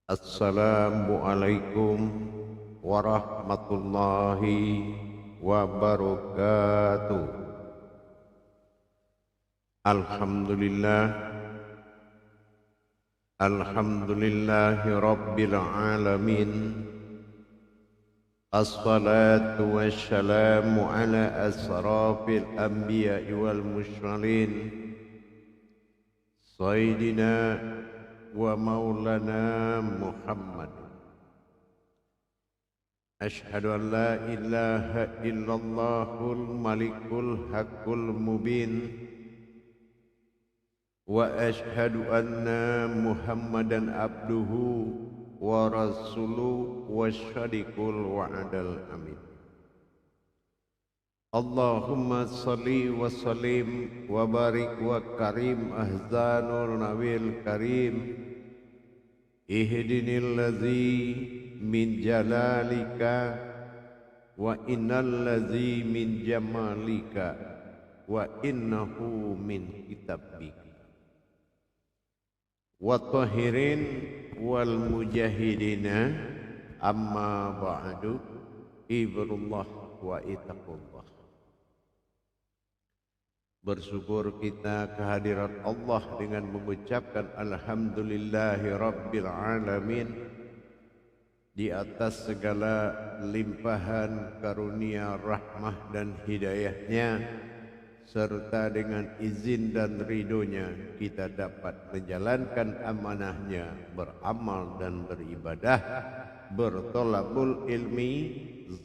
Assalamualaikum warahmatullahi wabarakatuh. Alhamdulillah, alhamdulillahi rabbil alamin. Assalatu wassalamu ala asrafil anbiya'i wal mursalin sayyidina wa maulana Muhammad. Ashhadu an la ilaha illallahul malikul haqqul mubin wa ashhadu anna Muhammadan abduhu wa rasuluhu wasyadiqul wa'adal amin. Allahumma salli wa sallim wa barik wa karim ahzanul nawil karim ihdinil ladzi min jalalika wa innal ladzi min jamalika wa innahu min kitabika wa tahirin wal mujahidina amma ba'du. Ibrullah wa itaqullah. Bersyukur kita kehadiran Allah dengan mengucapkan alhamdulillahi rabbil alamin di atas segala limpahan karunia rahmah dan hidayahnya, serta dengan izin dan ridhonya kita dapat menjalankan amanahnya, beramal dan beribadah, bertolabul ilmi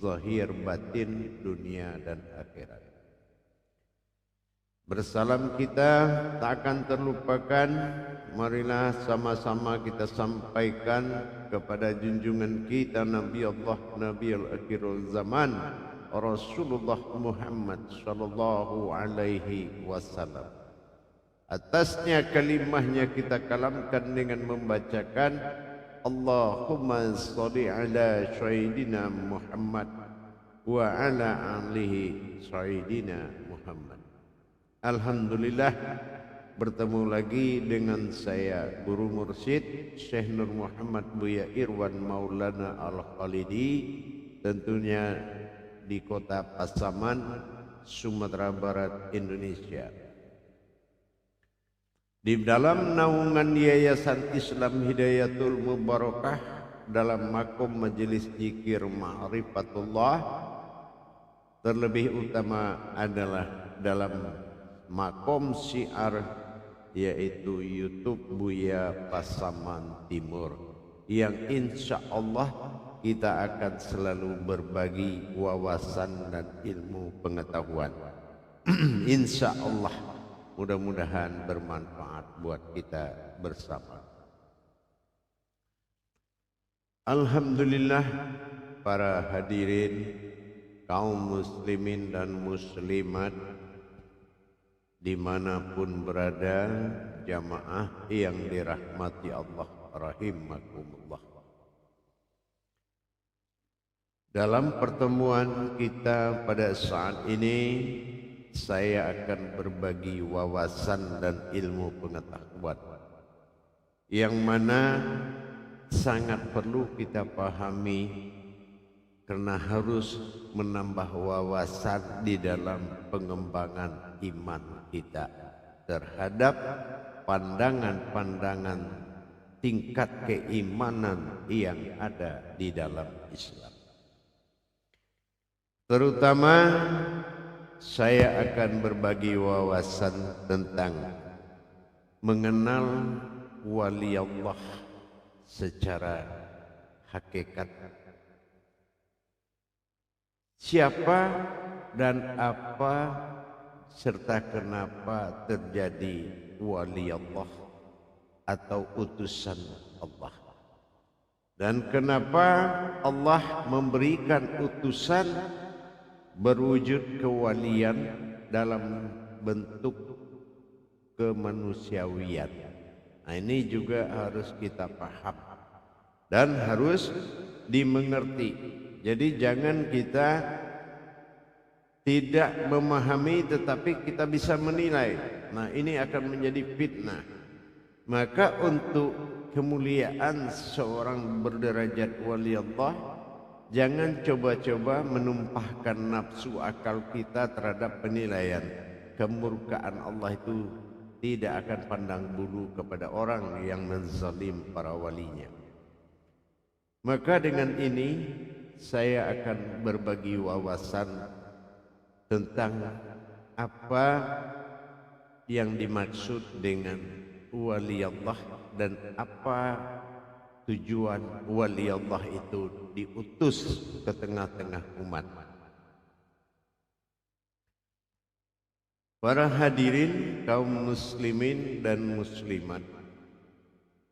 zahir batin dunia dan akhirat. Bersalam kita tak akan terlupakan. Marilah sama-sama kita sampaikan kepada junjungan kita Nabi Allah, Nabi al-akhirul zaman, Rasulullah Muhammad sallallahu alaihi wasallam. Atasnya kalimahnya kita kalamkan dengan membacakan Allahumma sholli ala sayyidina Muhammad wa ala alihi sayyidina Muhammad. Alhamdulillah, bertemu lagi dengan saya Guru Mursyid Syekh Nur Muhammad Buya Irwan Maulana Al-Khalidi, tentunya di kota Pasaman, Sumatera Barat, Indonesia. Di dalam naungan Yayasan Islam Hidayatul Mubarakah dalam makom majelis zikir Ma'rifatullah, terlebih utama adalah dalam makom syiar, yaitu YouTube Buya Pasaman Timur, yang insya Allah kita akan selalu berbagi wawasan dan ilmu pengetahuan. Insya Allah mudah-mudahan bermanfaat buat kita bersama. Alhamdulillah, para hadirin kaum muslimin dan muslimat dimanapun berada, jamaah yang dirahmati Allah rahimakumullah. Dalam pertemuan kita pada saat ini, saya akan berbagi wawasan dan ilmu pengetahuan yang mana sangat perlu kita pahami, karena harus menambah wawasan di dalam pengembangan iman kita terhadap pandangan-pandangan tingkat keimanan yang ada di dalam Islam. Terutama saya akan berbagi wawasan tentang mengenal wali Allah secara hakikat. Siapa dan apa serta kenapa terjadi wali Allah atau utusan Allah, dan kenapa Allah memberikan utusan berwujud kewalian dalam bentuk kemanusiawian. Nah, ini juga harus kita paham dan harus dimengerti. Jadi jangan kita tidak memahami tetapi kita bisa menilai. Nah, ini akan menjadi fitnah. Maka untuk kemuliaan seorang berderajat wali Allah, jangan coba-coba menumpahkan nafsu akal kita terhadap penilaian. Kemurkaan Allah itu tidak akan pandang bulu kepada orang yang menzalim para walinya. Maka dengan ini saya akan berbagi wawasan tentang apa yang dimaksud dengan wali Allah dan apa tujuan wali Allah itu diutus ke tengah-tengah umat. Para hadirin kaum muslimin dan muslimat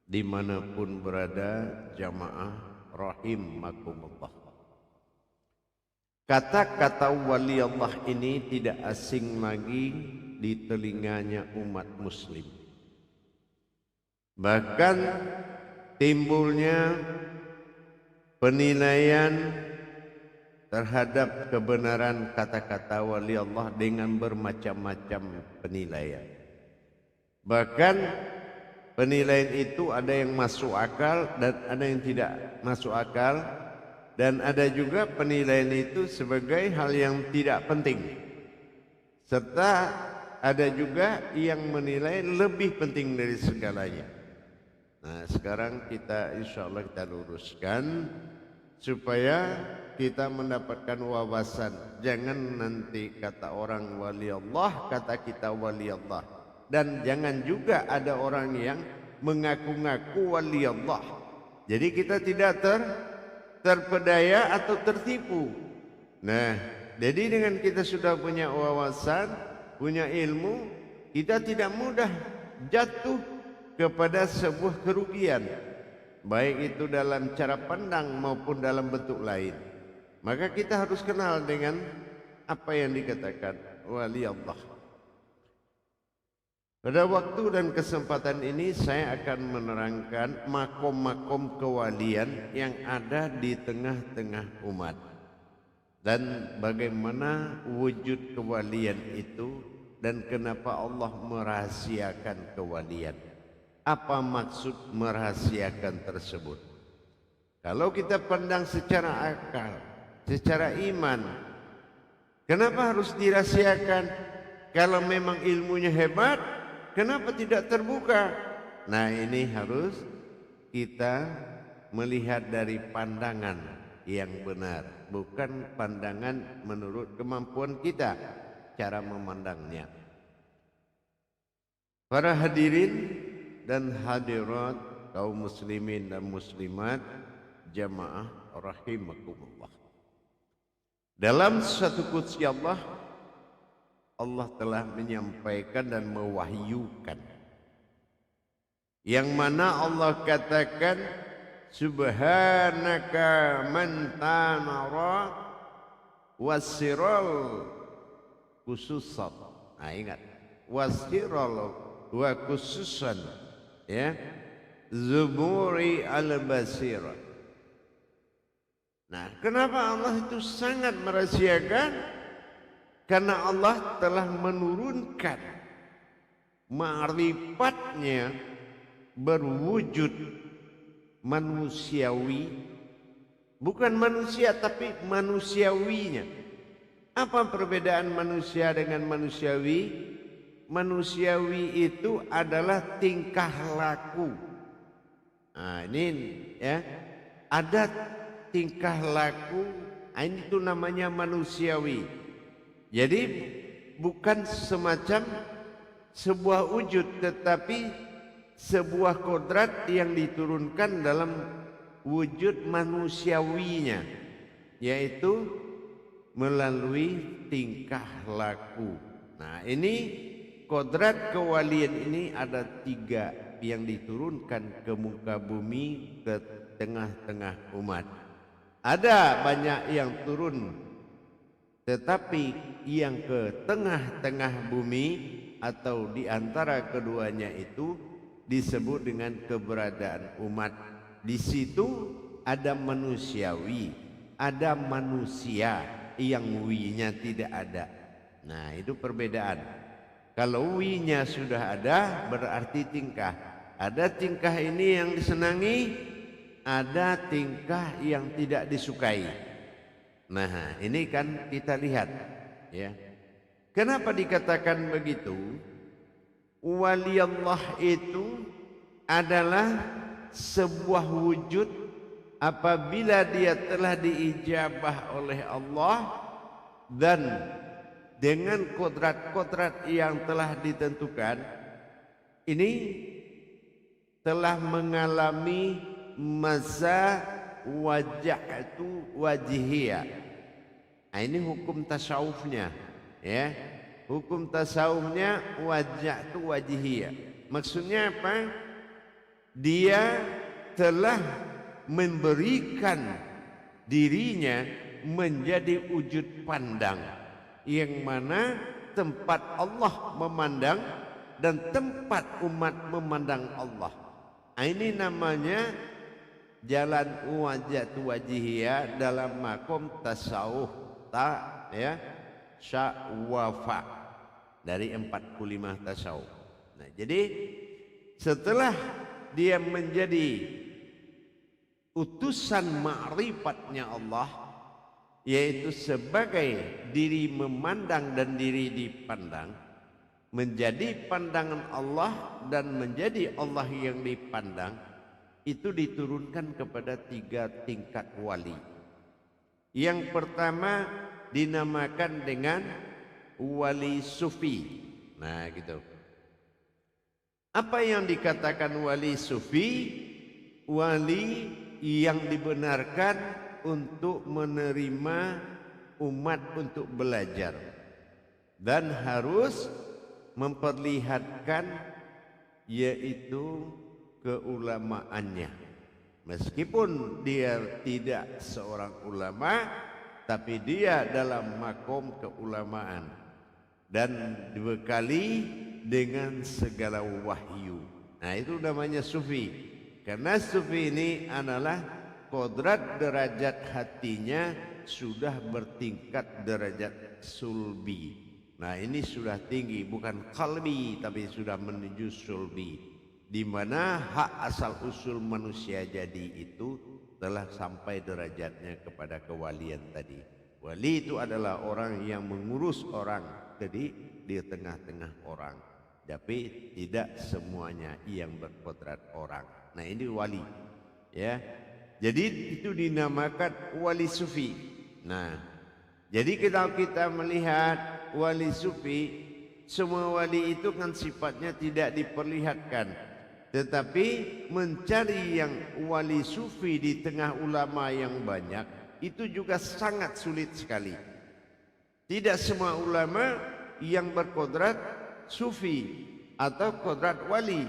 dimanapun berada, jamaah rahimakumullah. Kata-kata wali Allah ini tidak asing lagi di telinganya umat muslim. Bahkan timbulnya penilaian terhadap kebenaran kata-kata wali Allah dengan bermacam-macam penilaian. Bahkan penilaian itu ada yang masuk akal dan ada yang tidak masuk akal, dan ada juga penilaian itu sebagai hal yang tidak penting, serta ada juga yang menilai lebih penting dari segalanya. Nah, sekarang kita insyaallah kita luruskan supaya kita mendapatkan wawasan. Jangan nanti kata orang wali Allah, kata kita wali Allah. Dan jangan juga ada orang yang mengaku-ngaku wali Allah. Jadi kita tidak terpedaya atau tertipu. Nah, jadi dengan kita sudah punya wawasan, punya ilmu, kita tidak mudah jatuh kepada sebuah kerugian, baik itu dalam cara pandang maupun dalam bentuk lain. Maka kita harus kenal dengan apa yang dikatakan wali Allah. Pada waktu dan kesempatan ini saya akan menerangkan makom-makom kewalian yang ada di tengah-tengah umat dan bagaimana wujud kewalian itu dan kenapa Allah merahasiakan kewalian. Apa maksud merahasiakan tersebut? Kalau kita pandang secara akal, secara iman, kenapa harus dirahasiakan? Kalau memang ilmunya hebat, kenapa tidak terbuka? Nah, ini harus kita melihat dari pandangan yang benar, bukan pandangan menurut kemampuan kita cara memandangnya. Para hadirin dan hadirat kaum muslimin dan muslimat, jamaah rahimakumullah. Dalam satu qudsi Allah, Allah telah menyampaikan dan mewahyukan, yang mana Allah katakan subhanaka man tanara wasiral khususan. Nah, ingat, wasiral wa khususan, ya, zuburi al-basira. Nah, kenapa Allah itu sangat merahasiakan? Karena Allah telah menurunkan ma'rifatnya berwujud manusiawi, bukan manusia tapi manusiawinya. Apa perbedaan manusia dengan manusiawi? Manusiawi itu adalah tingkah laku. Nah, ini ya, ada tingkah laku, ini itu namanya manusiawi. Jadi bukan semacam sebuah wujud, tetapi sebuah kodrat yang diturunkan dalam wujud manusiawinya, yaitu melalui tingkah laku. Nah, ini kodrat kewalian ini ada 3 yang diturunkan ke muka bumi, ke tengah-tengah umat. Ada banyak yang turun, tetapi yang ke tengah-tengah bumi atau di antara keduanya itu disebut dengan keberadaan umat. Di situ ada manusiawi, ada manusia yang winya tidak ada. Nah, itu perbedaan. Kalau winya sudah ada berarti tingkah. Ada tingkah ini yang disenangi, ada tingkah yang tidak disukai. Nah, ini kan kita lihat, ya. Kenapa dikatakan begitu? Wali Allah itu adalah sebuah wujud apabila dia telah diijabah oleh Allah dan dengan kodrat-kodrat yang telah ditentukan, ini telah mengalami masa wajahtu wajihiyah. Nah, ini hukum tasawufnya, ya. Hukum tasawufnya wajahtu wajihiyah. Maksudnya apa? Dia telah memberikan dirinya menjadi wujud pandang, yang mana tempat Allah memandang dan tempat umat memandang Allah. Ini namanya jalan wajahtu wajihiyah dalam makom tasawuf, ya, syawafa dari 45 tasawuf. Nah, jadi setelah dia menjadi utusan ma'rifatnya Allah, yaitu sebagai diri memandang dan diri dipandang, menjadi pandangan Allah dan menjadi Allah yang dipandang, itu diturunkan kepada 3 tingkat wali. Yang pertama dinamakan dengan wali sufi. Nah, gitu. Apa yang dikatakan wali sufi? Wali yang dibenarkan untuk menerima umat untuk belajar dan harus memperlihatkan yaitu keulamaannya. Meskipun dia tidak seorang ulama, tapi dia dalam makom keulamaan dan dibekali dengan segala wahyu. Nah, itu namanya sufi. Karena sufi ini adalah kodrat derajat hatinya sudah bertingkat derajat sulbi. Nah, ini sudah tinggi, bukan qalbi tapi sudah menuju sulbi, di mana hak asal usul manusia jadi itu telah sampai derajatnya kepada kewalian tadi. Wali itu adalah orang yang mengurus orang, jadi di tengah-tengah orang, tapi tidak semuanya yang berkodrat orang. Nah, ini wali, ya. Jadi itu dinamakan wali sufi. Nah, jadi kita melihat wali sufi, semua wali itu kan sifatnya tidak diperlihatkan, tetapi mencari yang wali sufi di tengah ulama yang banyak itu juga sangat sulit sekali. Tidak semua ulama yang berkodrat sufi atau kodrat wali.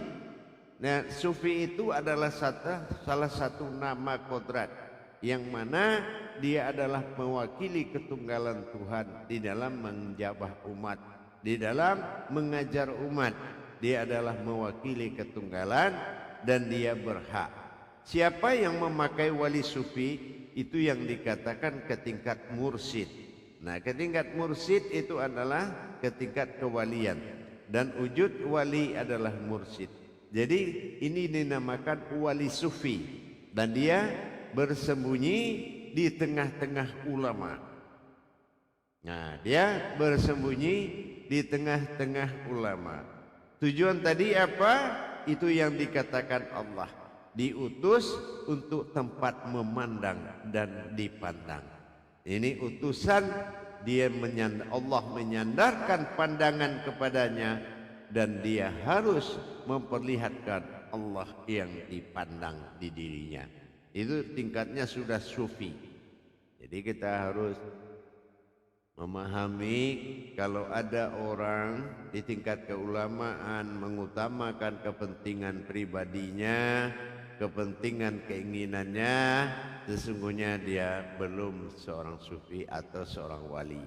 Nah, sufi itu adalah salah satu nama kodrat, yang mana dia adalah mewakili ketunggalan Tuhan di dalam menjabah umat, di dalam mengajar umat. Dia adalah mewakili ketunggalan dan dia berhak. Siapa yang memakai wali sufi itu yang dikatakan ke tingkat mursyid. Nah, ke tingkat mursyid itu adalah ke tingkat kewalian, dan wujud wali adalah mursyid. Jadi ini dinamakan wali sufi, dan dia bersembunyi di tengah-tengah ulama. Nah, dia bersembunyi di tengah-tengah ulama. Tujuan tadi apa? Itu yang dikatakan Allah, diutus untuk tempat memandang dan dipandang. Ini utusan, Allah menyandarkan pandangan kepadanya, dan dia harus memperlihatkan Allah yang dipandang di dirinya. Itu tingkatnya sudah sufi. Jadi kita harus memahami kalau ada orang di tingkat keulamaan mengutamakan kepentingan pribadinya, kepentingan keinginannya, sesungguhnya dia belum seorang sufi atau seorang wali.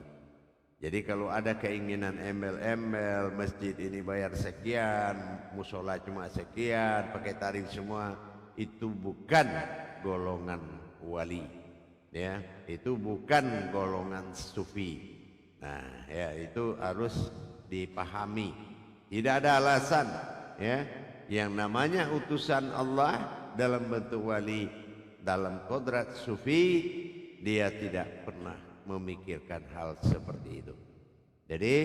Jadi kalau ada keinginan embel-embel, masjid ini bayar sekian, musola cuma sekian, pakai tarif semua, itu bukan golongan wali, ya, itu bukan golongan sufi. Nah, ya, itu harus dipahami. Tidak ada alasan, ya, Yang namanya utusan Allah dalam bentuk wali, dalam kodrat sufi, dia tidak pernah memikirkan hal seperti itu. Jadi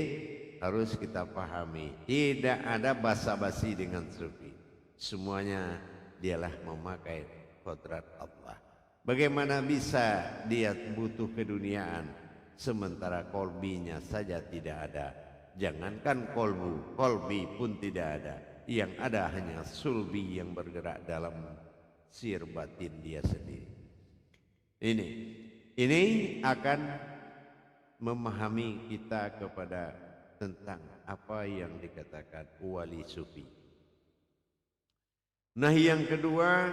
harus kita pahami, tidak ada basa-basi dengan sufi. Semuanya dialah memakai kodrat Allah. Bagaimana bisa dia butuh keduniaan sementara kolbinya saja tidak ada? Jangankan kolbu, kolbi pun tidak ada. Yang ada hanya sulbi yang bergerak dalam sir batin dia sendiri. Ini akan memahami kita kepada tentang apa yang dikatakan wali sufi. Nah, yang kedua,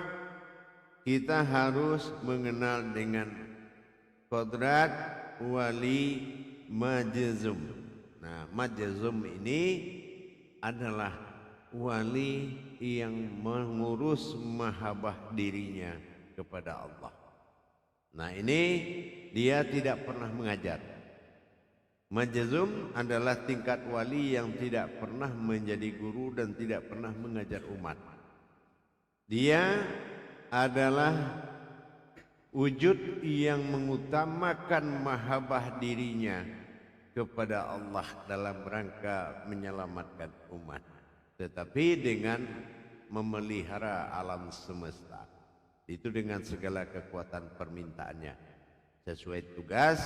kita harus mengenal dengan kodrat wali majzum. Nah, majzum ini adalah wali yang mengurus mahabbah dirinya kepada Allah. Nah, ini dia tidak pernah mengajar. Majzum adalah tingkat wali yang tidak pernah menjadi guru dan tidak pernah mengajar umat. Dia adalah wujud yang mengutamakan mahabbah dirinya kepada Allah dalam rangka menyelamatkan umat, tetapi dengan memelihara alam semesta itu dengan segala kekuatan permintaannya. Sesuai tugas,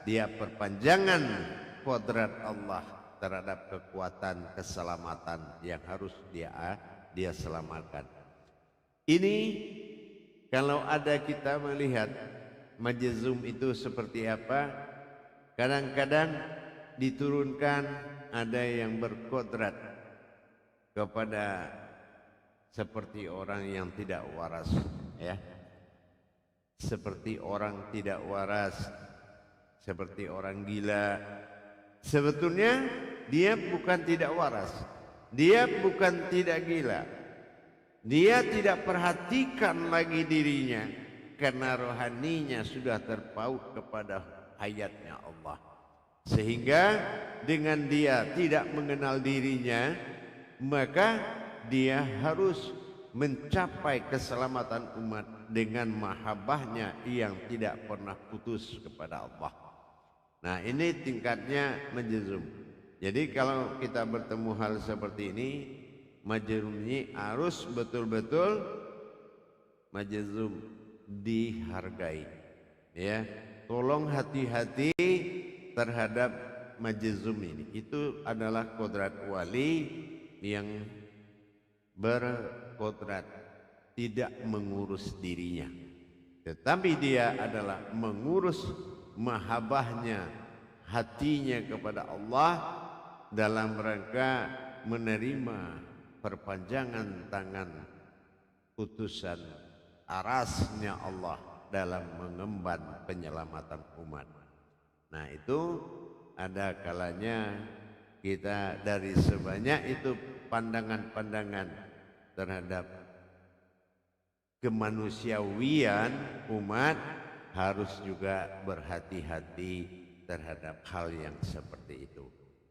dia perpanjangan kodrat Allah terhadap kekuatan keselamatan yang harus dia selamatkan. Ini kalau ada kita melihat majzum itu seperti apa, kadang-kadang diturunkan ada yang berkodrat kepada seperti orang yang tidak waras, ya. Seperti orang tidak waras, seperti orang gila. Sebetulnya dia bukan tidak waras, dia bukan tidak gila. Dia tidak perhatikan lagi dirinya karena rohaninya sudah terpaut kepada hayatnya Allah. Sehingga dengan dia tidak mengenal dirinya, maka dia harus mencapai keselamatan umat dengan mahabbahnya yang tidak pernah putus kepada Allah. Nah, ini tingkatnya majzum. Jadi kalau kita bertemu hal seperti ini, majzum ini harus betul-betul majzum dihargai, ya. Tolong hati-hati terhadap majzum ini. Itu adalah kodrat wali yang berkodrat tidak mengurus dirinya, tetapi dia adalah mengurus mahabbahnya, hatinya kepada Allah dalam rangka menerima perpanjangan tangan putusan arasnya Allah dalam mengemban penyelamatan umat. Nah, itu ada kalanya kita dari sebanyak itu pandangan-pandangan terhadap kemanusiawian umat, harus juga berhati-hati terhadap hal yang seperti itu.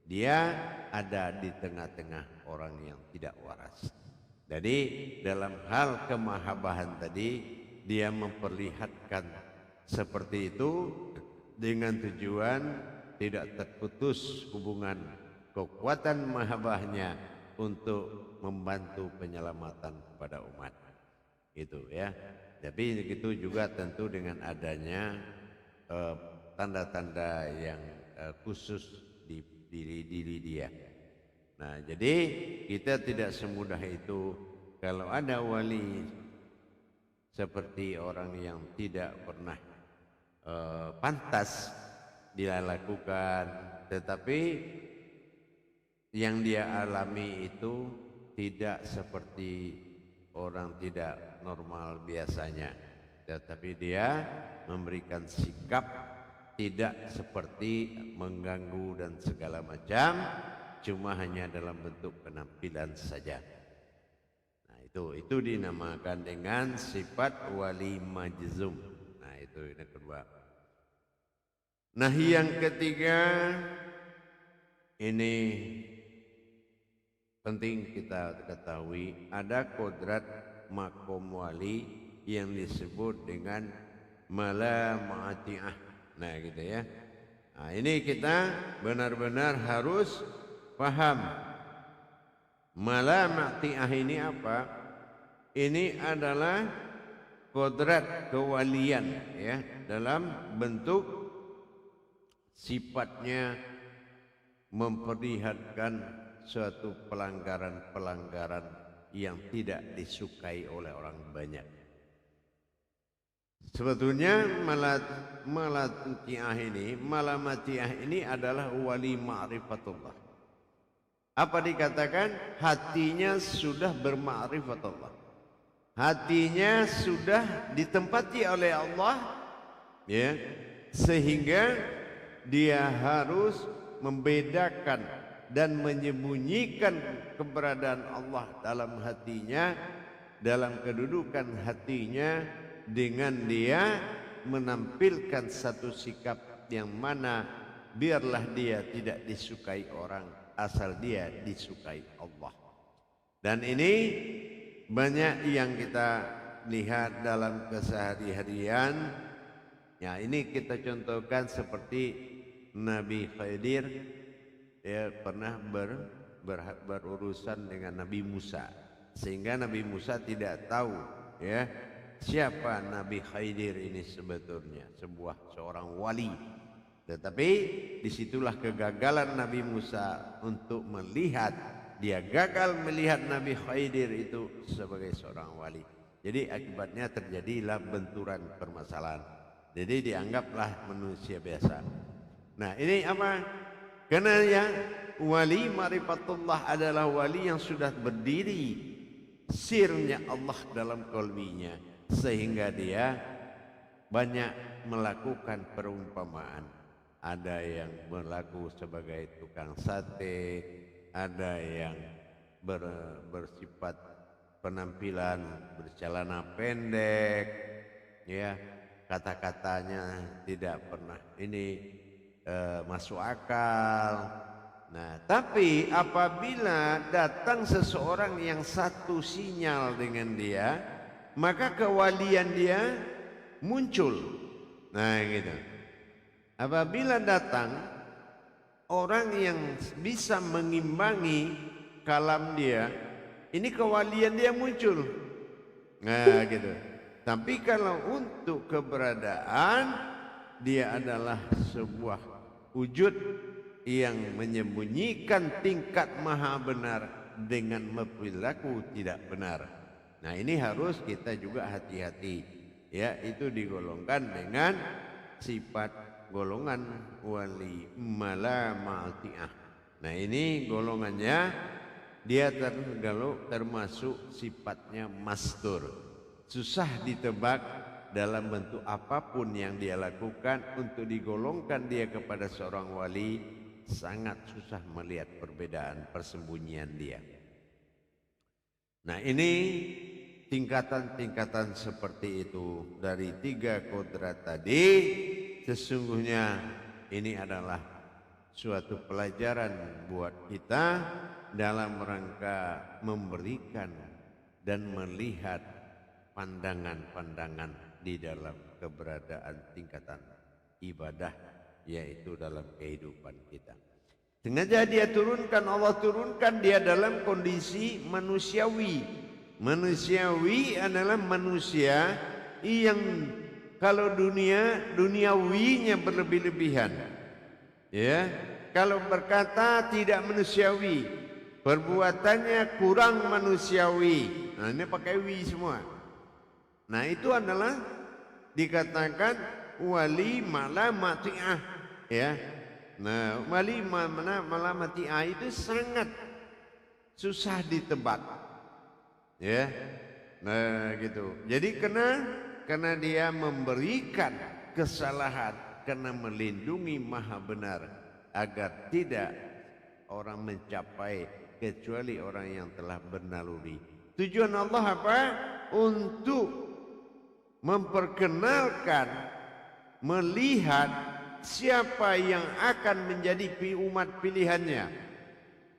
Dia ada di tengah-tengah orang yang tidak waras. Jadi dalam hal kemahabbahan tadi, dia memperlihatkan seperti itu dengan tujuan tidak terputus hubungan kekuatan mahabbahnya untuk membantu penyelamatan kepada umat. Itu ya. Tapi itu juga tentu dengan adanya tanda-tanda yang khusus di diri dia. Nah, jadi kita tidak semudah itu. Kalau ada wali seperti orang yang tidak pernah pantas dia lakukan, tetapi yang dia alami itu tidak seperti orang tidak normal biasanya, tetapi dia memberikan sikap tidak seperti mengganggu dan segala macam, cuma hanya dalam bentuk penampilan saja. Nah, itu dinamakan dengan sifat wali majzum. Nah, itu yang kedua. Nah, yang ketiga ini penting kita ketahui ada kodrat makom wali yang disebut dengan malamati'ah. Nah gitu ya. Nah ini kita benar-benar harus paham. Malamati'ah ini apa? Ini adalah kodrat kewalian ya, dalam bentuk sifatnya memperlihatkan suatu pelanggaran-pelanggaran yang tidak disukai oleh orang banyak. Sebetulnya malamati'ah ini adalah wali ma'rifatullah. Apa dikatakan? Hatinya sudah berma'rifatullah. Hatinya sudah ditempati oleh Allah ya, sehingga dia harus membedakan dan menyembunyikan keberadaan Allah dalam hatinya, dalam kedudukan hatinya, dengan dia menampilkan satu sikap yang mana biarlah dia tidak disukai orang, asal dia disukai Allah. Dan ini banyak yang kita lihat dalam kesehari-harian. Ya, ini kita contohkan seperti Nabi Khidir, dia pernah berurusan dengan Nabi Musa, sehingga Nabi Musa tidak tahu ya siapa Nabi Khidir ini sebetulnya, seorang wali. Tetapi disitulah kegagalan Nabi Musa untuk melihat. Dia gagal melihat Nabi Khidir itu sebagai seorang wali. Jadi akibatnya terjadilah benturan permasalahan. Jadi dianggaplah manusia biasa. Nah ini apa? Karena yang wali ma'rifatullah adalah wali yang sudah berdiri sirnya Allah dalam qalbinya, sehingga dia banyak melakukan perumpamaan. Ada yang berlaku sebagai tukang sate, ada yang bersifat penampilan bercelana pendek ya, kata-katanya tidak pernah masuk akal. Nah tapi apabila datang seseorang yang satu sinyal dengan dia, maka kewalian dia muncul. Nah gitu. Apabila datang orang yang bisa mengimbangi kalam dia, ini kewalian dia muncul. Nah gitu. Tapi kalau untuk keberadaan, dia adalah sebuah wujud yang menyembunyikan tingkat maha benar dengan perilaku tidak benar. Nah ini harus kita juga hati-hati ya, itu digolongkan dengan sifat golongan wali malamati'ah. Nah ini golongannya dia termasuk sifatnya mastur, susah ditebak dalam bentuk apapun yang dia lakukan. Untuk digolongkan dia kepada seorang wali sangat susah melihat perbedaan persembunyian dia. Nah ini tingkatan-tingkatan seperti itu dari 3 kodrat tadi. Sesungguhnya ini adalah suatu pelajaran buat kita dalam rangka memberikan dan melihat pandangan-pandangan di dalam keberadaan tingkatan ibadah, yaitu dalam kehidupan kita. Sengaja dia turunkan, Allah turunkan dia dalam kondisi manusiawi. Manusiawi adalah manusia yang kalau duniawinya berlebih-lebihan, ya. Kalau berkata tidak manusiawi, perbuatannya kurang manusiawi. Nah ini pakai wi semua. Nah itu adalah dikatakan wali malamati'ah, ya. Nah wali malamati'ah itu sangat susah ditebak, ya. Nah gitu. Jadi karena dia memberikan kesalahan, karena melindungi maha benar agar tidak orang mencapai kecuali orang yang telah bernaluri. Tujuan Allah apa? Untuk memperkenalkan, melihat siapa yang akan menjadi umat pilihannya,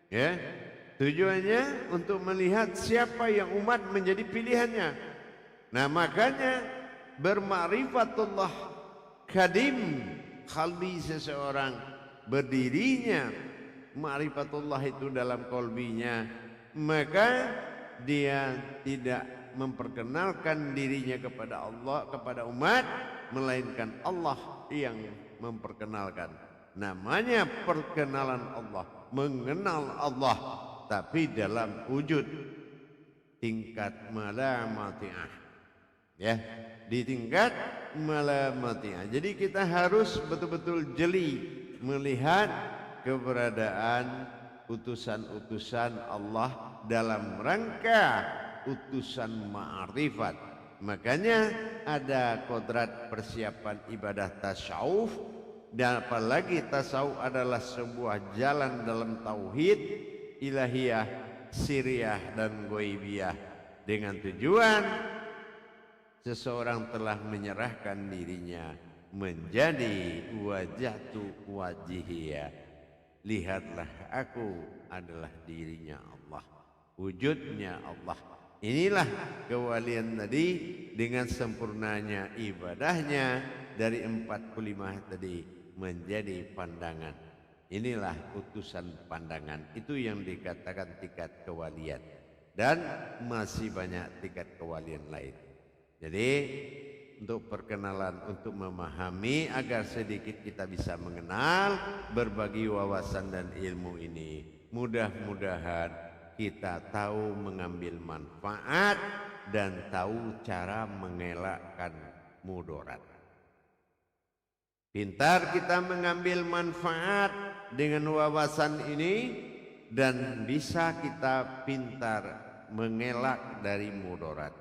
ya. Tujuannya untuk melihat siapa yang umat menjadi pilihannya. Nah makanya bermakrifatullah kadim qalbi seseorang, berdirinya ma'rifatullah itu dalam qalbinya, maka dia tidak memperkenalkan dirinya kepada Allah, kepada umat, melainkan Allah yang memperkenalkan. Namanya perkenalan Allah, mengenal Allah, tapi dalam wujud tingkat malamati'ah, ya, di tingkat malamati'ah. Jadi kita harus betul-betul jeli melihat keberadaan utusan-utusan Allah dalam rangka utusan ma'rifat. Makanya ada kodrat persiapan ibadah tasawuf, dan apalagi tasawuf adalah sebuah jalan dalam tauhid, ilahiyah, siriyah dan ghaibiyah, dengan tujuan seseorang telah menyerahkan dirinya menjadi wajhatu wajhiyah. Lihatlah aku adalah dirinya Allah, wujudnya Allah. Inilah kewalian tadi dengan sempurnanya ibadahnya dari 45 tadi menjadi pandangan. Inilah utusan pandangan, itu yang dikatakan tingkat kewalian, dan masih banyak tingkat kewalian lain. Jadi untuk perkenalan, untuk memahami agar sedikit kita bisa mengenal, berbagi wawasan dan ilmu ini, mudah-mudahan kita tahu mengambil manfaat dan tahu cara mengelakkan mudarat. Pintar kita mengambil manfaat dengan wawasan ini, dan bisa kita pintar mengelak dari mudarat.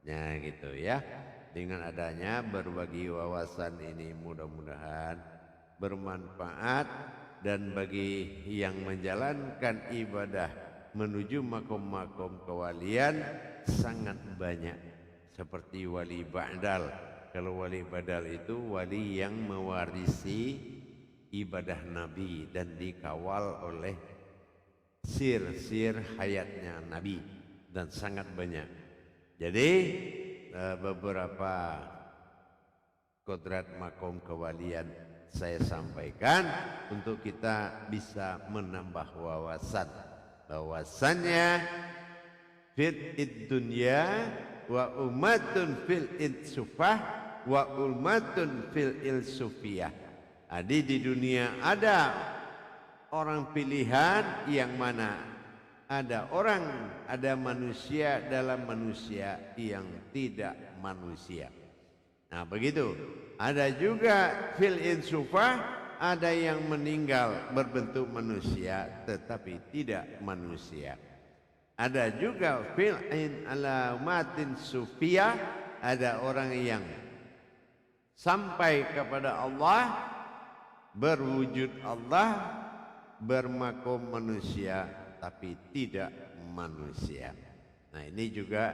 Nah gitu ya. Dengan adanya berbagi wawasan ini, mudah-mudahan bermanfaat, dan bagi yang menjalankan ibadah menuju makom-makom kewalian sangat banyak, seperti wali ba'dal. Kalau wali ba'dal itu wali yang mewarisi ibadah Nabi dan dikawal oleh sir-sir hayatnya Nabi, dan sangat banyak. Jadi beberapa kodrat makom kewalian saya sampaikan untuk kita bisa menambah wawasan. Bahwasannya fil dunya wa ummatun fil insufah wa ummatun fil ilsufiyah. Jadi di dunia ada orang pilihan yang mana? Ada orang, ada manusia dalam manusia yang tidak manusia. Nah begitu. Ada juga fil insufah, ada yang meninggal berbentuk manusia tetapi tidak manusia. Ada juga fil in alamatin sufiyah, ada orang yang sampai kepada Allah, berwujud Allah, bermakom manusia tapi tidak manusia. Nah ini juga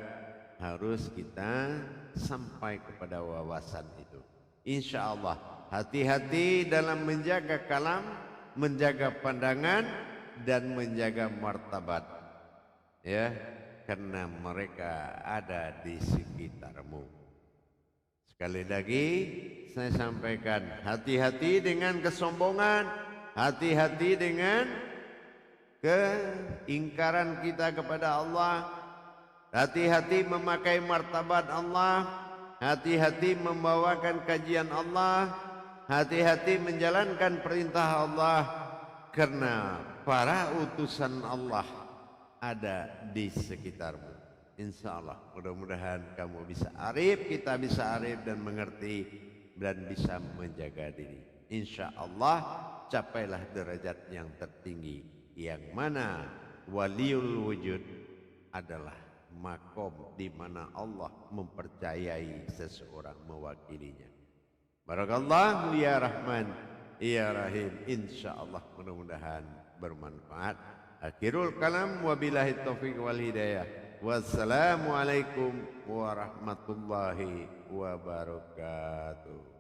harus kita sampai kepada wawasan itu. Insya Allah hati-hati dalam menjaga kalam, menjaga pandangan, dan menjaga martabat, ya, karena mereka ada di sekitarmu. Sekali lagi saya sampaikan, hati-hati dengan kesombongan, hati-hati dengan keingkaran kita kepada Allah, hati-hati memakai martabat Allah, hati-hati membawakan kajian Allah, hati-hati menjalankan perintah Allah, karena para utusan Allah ada di sekitarmu. Insya Allah mudah-mudahan kamu bisa arif, kita bisa arif dan mengerti, dan bisa menjaga diri. Insya Allah capailah derajat yang tertinggi, yang mana waliul wujud adalah makom di mana Allah mempercayai seseorang mewakilinya. Barakallahu ya Rahman ya Rahim. Insyaallah mudah-mudahan bermanfaat. Akhirul kalam, wabillahi taufiq wal hidayah. Wassalamualaikum warahmatullahi wabarakatuh.